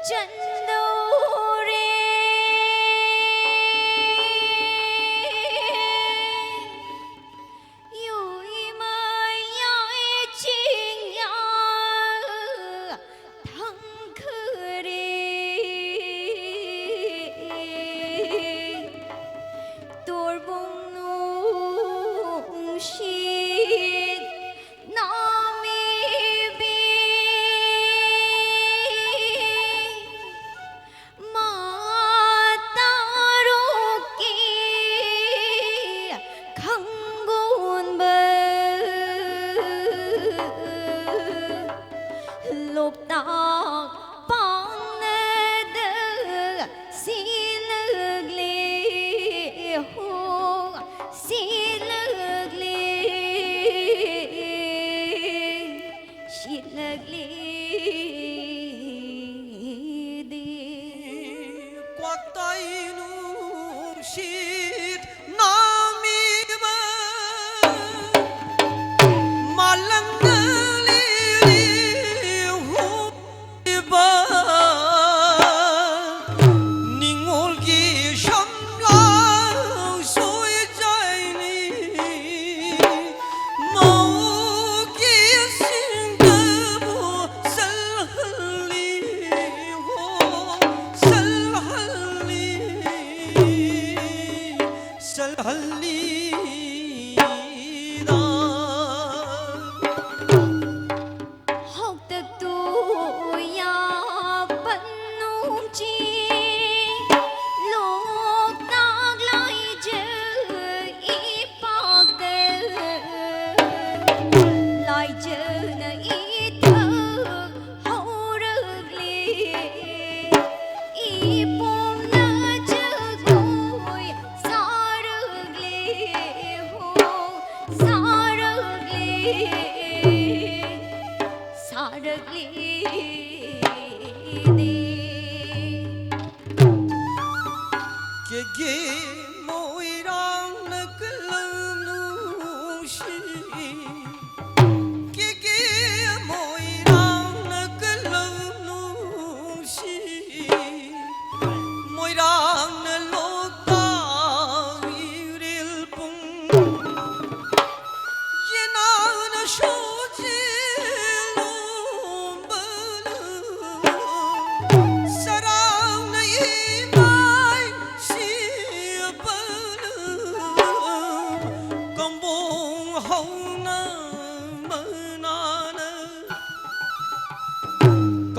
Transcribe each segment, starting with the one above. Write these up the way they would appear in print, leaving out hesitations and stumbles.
trận đấu lục tạc bóng nơ xin lực li hồ xin lực li xin lực li đi quạt tay nụ xịt nam mi bơ mà lăng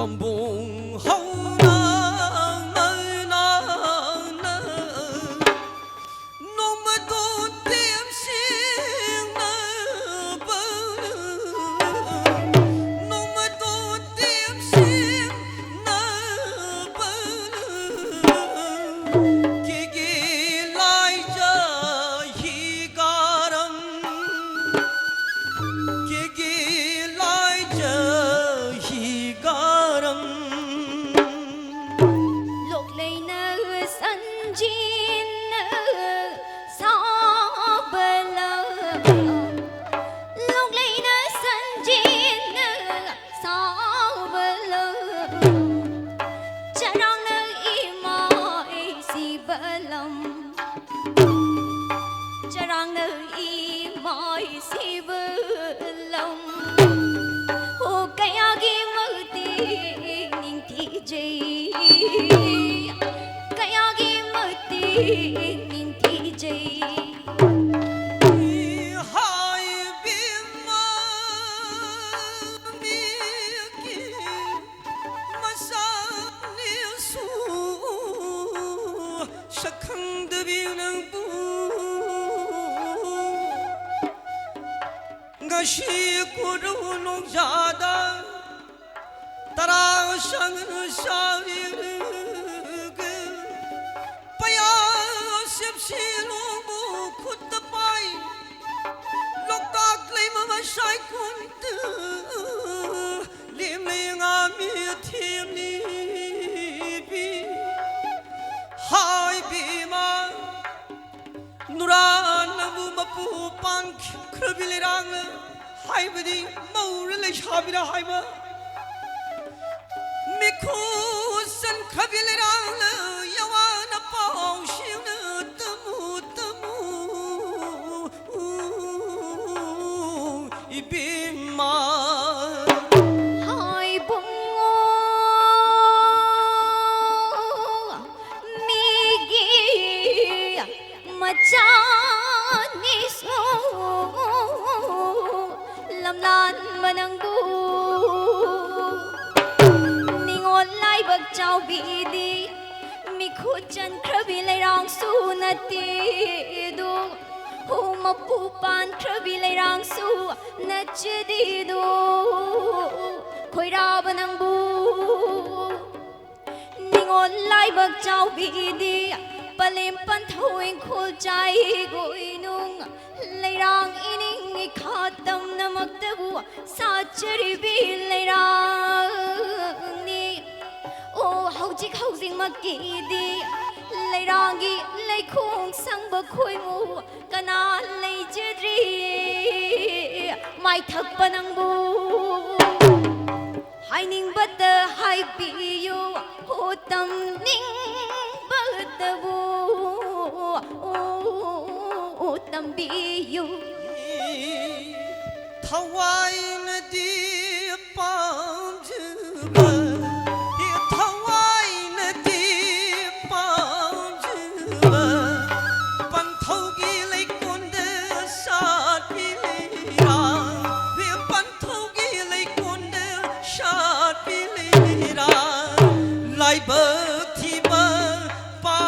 cầm bùng hông Gashi kuru nung jada tara sang savir paya sip silung bu khut pai lok tak lei ma sai kun tu lim lei nga mi thim ni bi hai bi ma nuran bu ma pu pan khrabil rang hai badi mau le shabira hai ma mi khu 可别来让了，要我那报信了，的母一边嘛。hai bung migi machani su lam lan manang bu ningon lai bak chau bi di mi khu chan krabi lai rang su na ti du hu ma pu pan krabi lai rang su na chi di du khoi ra banang bu ningon lai bak chau bi di palim pan thoin khul chai goi nung lai rang ining i khatam namak ta bu sa chari bi lai rang ni o haujik haujing makki di lai rang gi lai khung sang ba khoi mu kana lai chadri mai thak panang bu hai ning bat hai bi yu ho tam ning bat bu o tam bi yu ถวายนาดีปามเจือบถวายนาดีปามเจือปันเท่ากี่เลยคนเดชาติพิลีราปันเท่ากี่เลยคนเดชาติพิลีราไล่เบิกที่เบิกป่า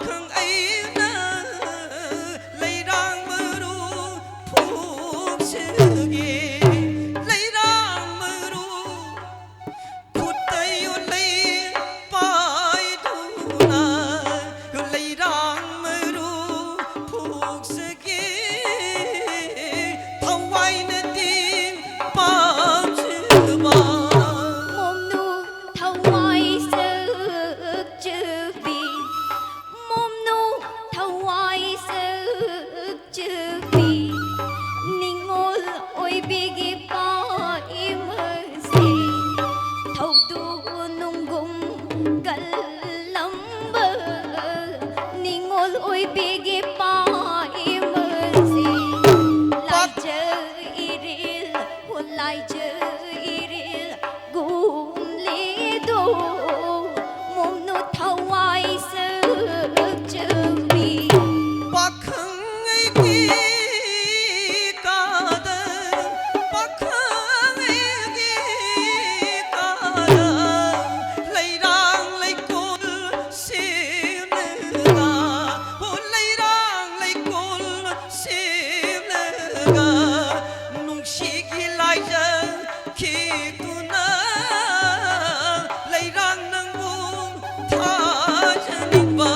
ข้างไอ้นาเลยร่างมือรู้ผู้ชื่อ mồm nu thâu ngoài sức chữ bi mồm nu thâu ngoài sức chữ bi ninh ngol ôi bi gi pa im si thâu tu nung gum gal lam bơ ninh ngol ôi bi gi pa im si lai chơ iril hôn lai chơ iril gum li du mồm nu thâu ngoài sức chữ bi ปักขังไอ้กีกาเดปักขังไอ้กีกาเดไล่ร่างไล่กุลเสียเนื้อโอ้ไล่ร่างไล่กุลเสียเนื้อนุ่งชีกีไล่เจอขีตุนาไล่ร่างนางบุญท่าจะนิบา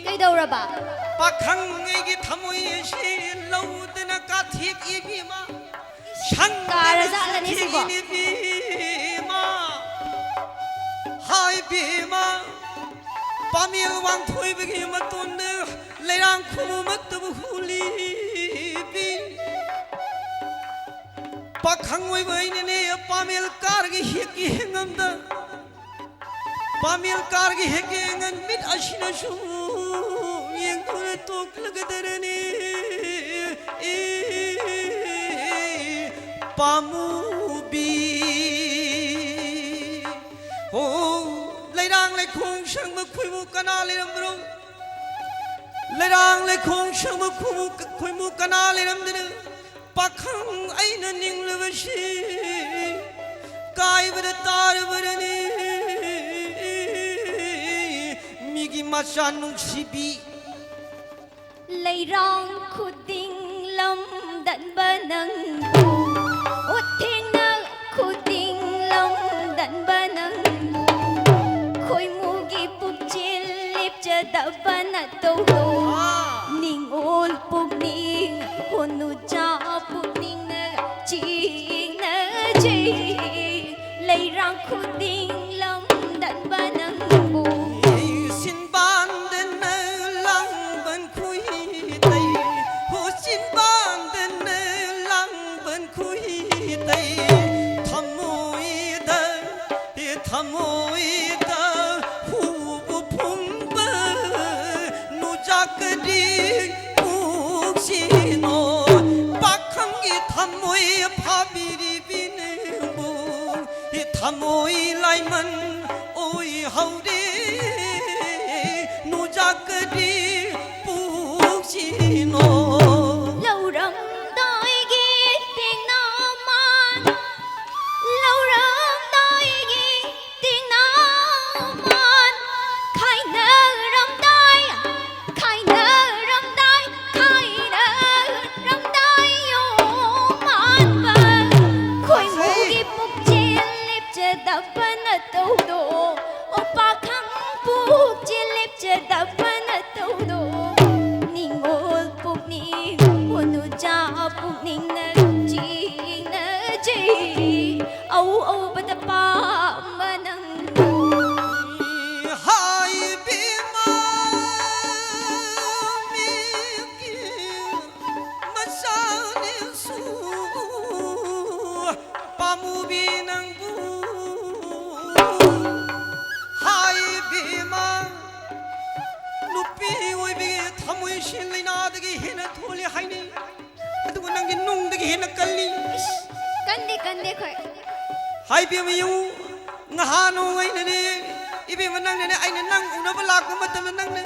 Kaydawraba ปักขังไอ้กีทำไว้ชีเลวเดนกาทิกอีพีมาช่างทิกอีพีมาหายพีมาปามีลวังถอยไปกี่มาตุนเดเลยรังคุมมัตบุหุลีพีปักขังไว้ไว้เนี่ยปามีลการกิเฮกิเฮงัมดาปามีลการกิเฮกิเงันมิดอาชินาชู ยังตัวตกลักเดรนีปามูบีโอ้ไล่ร่างไล่คงช่างมาค mu kana liram bro lerang le khong sham khoi mu kana liram de pakhang aina ning le shi kai bada tar barani migi masha nung sibi lấy rong khu tình lâm đận bờ nâng út thiên nơ khu tình lâm đận bờ nâng khôi mu gi bục chiên lip chờ đập bờ nát tô tô ning ôn bục ning hôn nu cha bục ning nơ chi lấy rong khu tình lâm đận bờ nâng sin ban den lang ban khui tay ho sin ban den lang ban khui tay thamoi da hu phum ba nu jakdi uk sino pakhang gi thamoi phabiri bin bu hi thamoi lai man oi haudi nu jakdi uk sino lâu rầm đôi ghi tiếng nào man lâu rầm đôi ghi tiếng nào man khai nơ rầm đôi khai nơ rầm đôi khai nơ rầm đôi yo man ba khôi mu ghi bục chiên lip chờ đập bần tô đồ opa khang bục chiên lip chờ đập bần tô đồ ning ol bục ning honu cha bục ning na chi au bata pa manang hai bima mi ki masani su pamu binang bu hai bima nupi oi bi thamoi shin leina dagi hena tholi haini adu nangi nung dagi hena kalli kande khoi hai bima yu ngahano ngai ne ibe manang ne aina nang unaba lakpa matam nang ne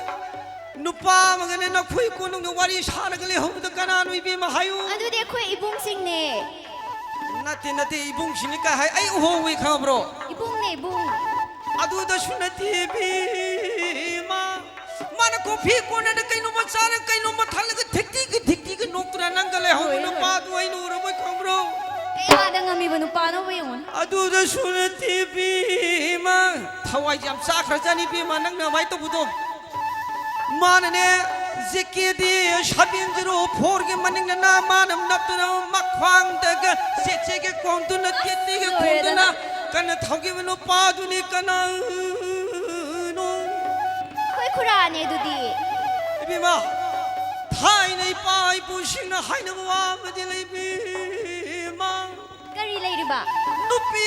nupa magane na khui ko nung wari sara gale hom da kana nu ibe ma hayu adu de khoi ibung sing ne nate ibung shini ka hai ai ho wi kha bro ibung ne bung adu da shunati bi ma mana ko phi ko na kai no ma sara kai no ma thal ga thikti ga noktra nang gale hom nu pa du ai nu ro moi kha bro ai ada ngami banu pa no bayon adu da shunati bi ma thawai jam sa khra jani bi ma nang na mai to bu do manane zikidi shabin jiro phorge maning na manam naptuna makhwang daga sechege konduna titige konduna kana thoge no paduni kana no khoi khura ne dudi bima thai nei pai pu sing na hai na wa ma de lei bi ma kari lei riba nupi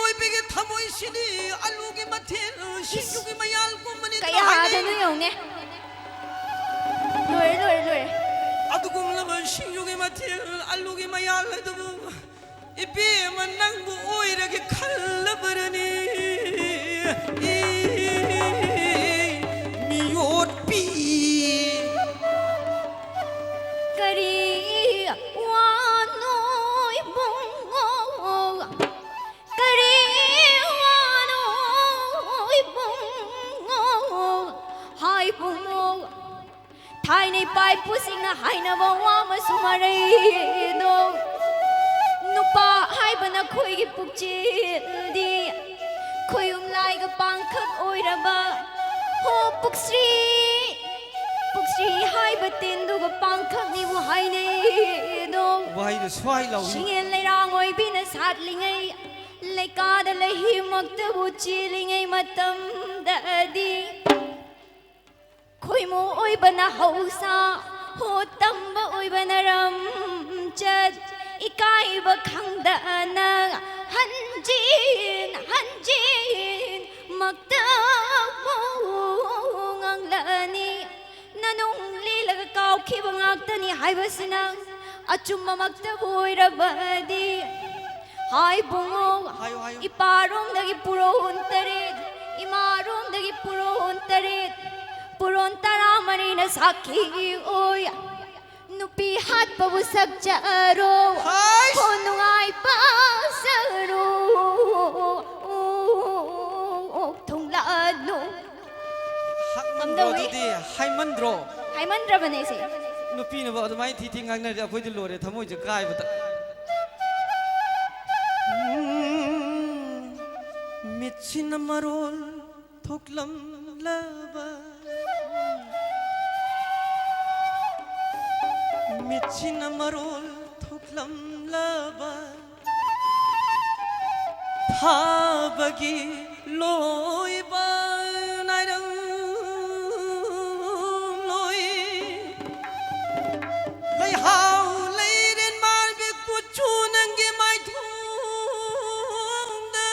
oi be ge thamoi sini alu ge mathel shinju ge mayal ko mani kaya ha da nu yong ne loi adukum lama shinjuge mathil aluge mayal adu ibe manang bu oirage khallabarani miyot pi kari wa noi bung kari wa noi bung hai bung thai nei pai pusing na hai na wa ma sumare no nupa hai bana khoi gi pukchi di khoi lai ga pang khak oi ra ba ho puksri hai batin du ga pang khak ni bu hai nei no wai de swai lau singen lai rang oi bin sat lingai lai ka da lai hi mak ta bu chi lingai matam da di khoi mo oi bana hausa ho tam ba oi bana ram chat ikai ba khang da na hanjin makta mo ngang lani nanung lila kaw khi ba ngak ta ni hai ba sinang achum makta boi ra ba di hai bungo hayo iparong dagi puro untare 이마롬ꯗꯒꯤ puron tarit puron taramari na sakhi oy nupi hatpabu sagjaro Hai! honungai pasaro thongladno Hamdro didi haimandro haimandrabane se nupi na ba adumai thi ngangna de akhoi de lore thamoi je kai bata mitsin marol thoklam laba mitsin marol thoklam laba thabagi loiba nairang loi lai hau lai den mar bi ku chu nang ge mai thung da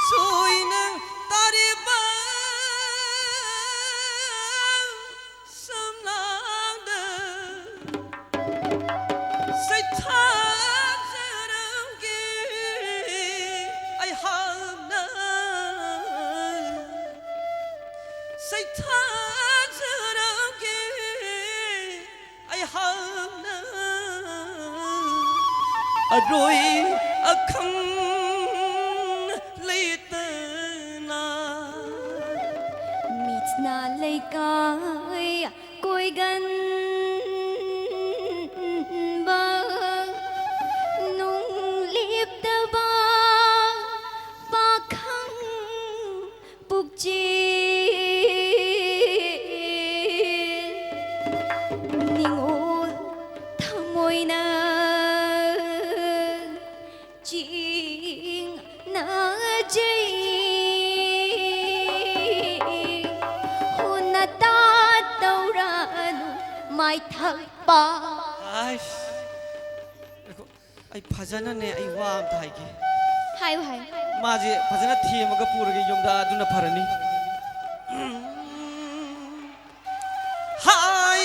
soi nang tari ba sam lang da sai tha zarang ge ai ham na sai tha zarang ge ai ham na rồi akhang lấy tên mít na lấy cái côi gần ba nung liếp tơ ba khăng bục chi ning ô thang môi na ching na ching hun na ta tàu ra nu mai thắc ba ai ai phajana ne ai wa am thai ki hai hai ma je phajana thi ma ga pur ge yom da aduna pharani hai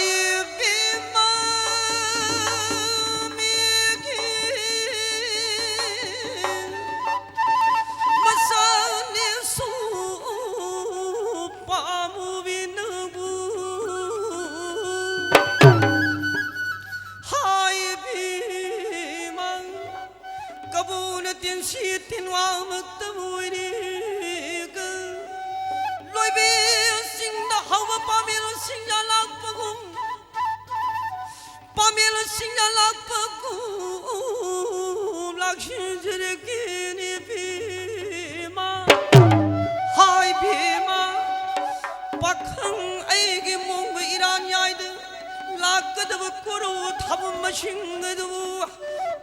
bi ma mi ki ma sa ne su pa mu bin bu hai bi mang kabun tin si tin wa mak ta mui ni ga loi bi sing da hawa pa mi lo sing ya lak pa gum pa mi lo sing ya lak pa gum lak shin jere ki ni bi ma hai bi ma pakhang ai gi mong bi iran yai de lak da bu kuru thab ma sing da bu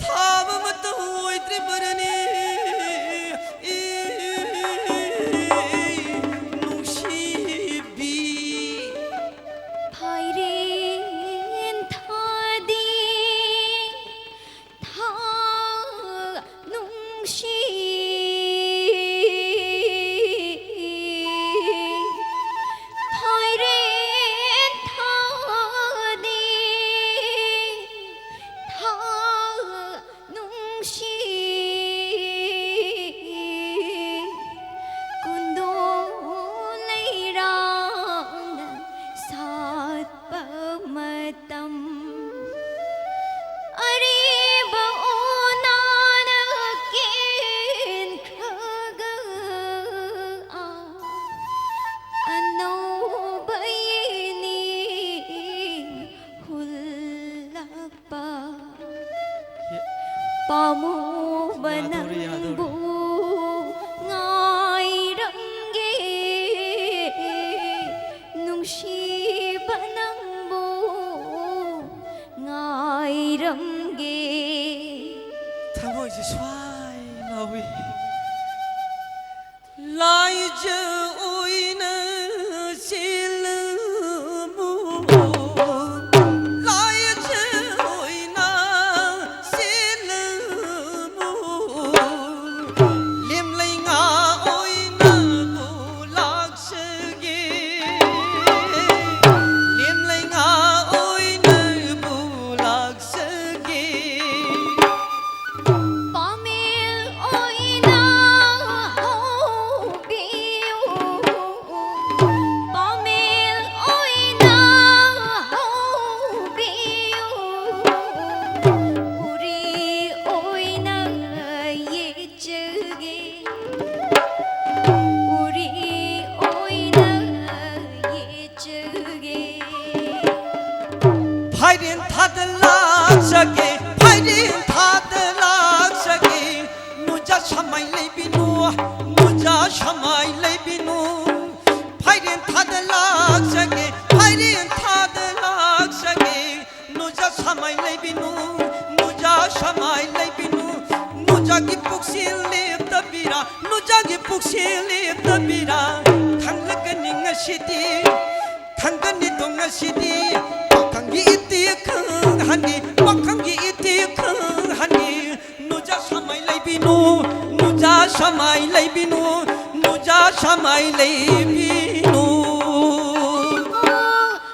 thab ma to oi tribarani nung shi bi phai rin tha đi tha nung shi phai rin tha đi tha nung shi kundo lấy rang sát ba matam ariba onana kin khaga ano bayini hulapa pamu banang bu ngai rang ge nung shi banang bu ngai rang ge thamoi je swai lawi lai je oi na sil mu lai je oi na sil mu lim lai nga oi na bu lak se ge lim lai nga oi na bu lak se ge pa me 파이린 타들락서게 파이린 타들락서게 누자 샤마이 레비누 누자 샤마이 레비누 파이린 타들락서게 파이린 타들락서게 누자 샤마이 레비누 누자 샤마이 레비누 누자기 북실립더비라 누자기 북실립더비라 당락은 잉어시디 당근이 동아시디 박한기 이띠 큰하니 박한기 이띠 큰하니 누자 샤마이 레비누 누자 샤마이 레비누 누자 샤마이 레비누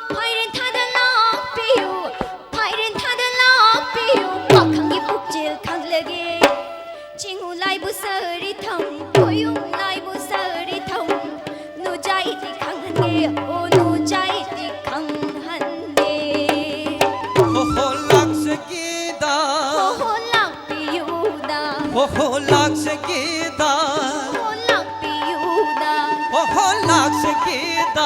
파이린 타들락 비유 파이린 타들락 비유 막한기 북질 강력이 징후 라이브 서리통 고용 라이브 서리통 누자이디 강한게 오 누자이디 강한게 호홀락색이다 호홀락 비유다 호홀락색이다 호홀락 비유다 호홀락색이다